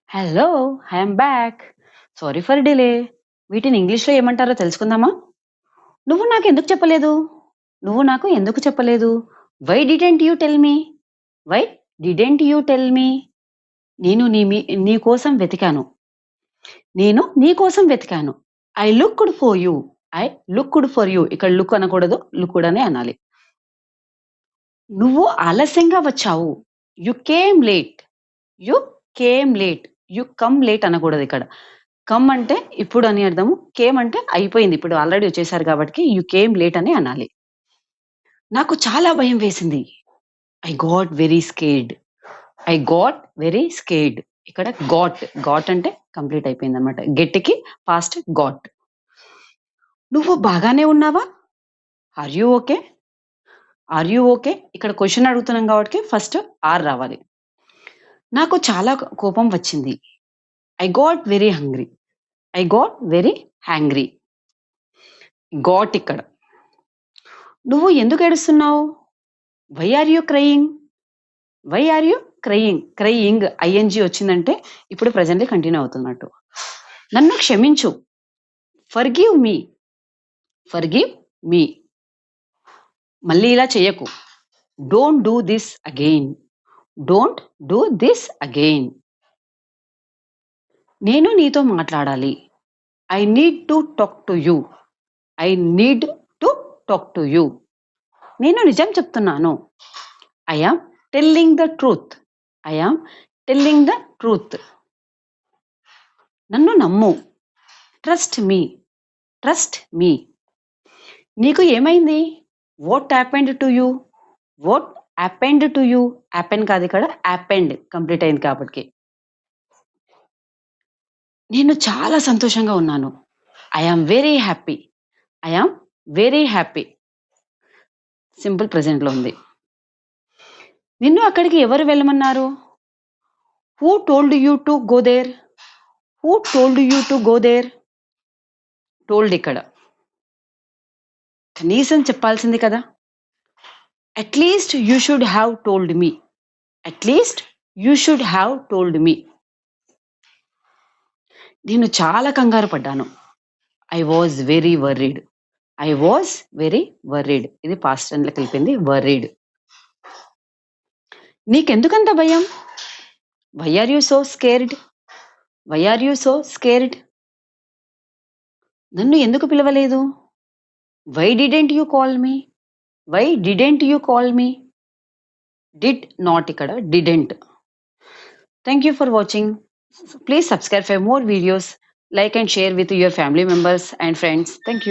Hello! I'm back. Sorry for delay. వీటిని ఇంగ్లీష్‌లో ఏమంటారో తెలుసుకుందామా? నువ్వు నాకెందుకు చెప్పలేదు? నువ్వు నాకు ఎందుకు చెప్పలేదు? Why didn't you tell me? Why didn't you tell me? నేను నీ కోసం వెతికాను. నేను నీ కోసం వెతికాను. I looked for you. I looked for you. ఇక్కడ లుక్ అనకూడదు. లుక్డ్ అనే అనాలి. నువ్వు ఆలస్యంగా వచ్చావు. You came late. You came late. You come late అనకూడదు ఇక్కడ. కమ్ అంటే ఇప్పుడు అని అర్థము. కేమ్ అంటే అయిపోయింది. ఇప్పుడు ఆల్రెడీ వచ్చేసారు కాబట్టి యూ కేమ్ లేట్ అని అనాలి. నాకు చాలా భయం వేసింది. I got very scared. I got very scared. ఇక్కడ గాట్ అంటే కంప్లీట్ అయిపోయిందన్నమాట. గెట్‌కి పాస్ట్ గాట్. నువ్వు బాగానే ఉన్నావా? Are you okay? Are you okay? ఇక్కడ క్వెషన్ అడుగుతున్నాం కాబట్టి ఫస్ట్ ఆర్ రావాలి. నాకు చాలా కోపం వచ్చింది. I got very hungry. I got very hangry. Got ఇక్కడ. నువ్వు ఎందుకు ఏడుస్తున్నావు? Why are you crying? Why are you crying? Crying ING వచ్చిందంటే ఇప్పుడు ప్రెజెంట్‌లీ కంటిన్యూ అవుతున్నట్టు. నన్ను క్షమించు. Forgive me. Forgive me. మళ్ళీ ఇలా చెయ్యకు. Don't do this again. Don't do this again. నేను నీతో మాట్లాడాలి. I need to talk to you. I need to talk to you. నేను నిజం చెప్తున్నాను. I am telling the truth. I am telling the truth. నన్ను నమ్ము. Trust me. Trust me. నీకు ఏమైంది? What happened to you? What happened to you? Happen కాదు ఇక్కడ happened complete అయింది కాబట్టి. నేను చాలా సంతోషంగా ఉన్నాను. I am very happy. I am very happy. Simple ప్రెజెంట్‌లో ఉంది. నిన్ను అక్కడికి ఎవరు వెళ్ళమన్నారు? Who told you to go there? Who told you to go there? Told ఇక్కడ. కనీసం చెప్పాల్సింది కదా! At least you should have told me. At least you should have told me. నేను చాలా కంగారు పడ్డాను. I was very worried. I was very worried. ఇది past టెన్స్‌లోకి వెళ్ళిపోయింది. వర్రీడ్. నీకెందుకంత భయం? Why are you so scared? Why are you so scared? నన్ను ఎందుకు పిలవలేదు? Why didn't you call me? Why didn't you call me? Did not ఇక్కడ didn't. Thank you for watching. Please subscribe for more videos. Like and share with your family members and friends. Thank you.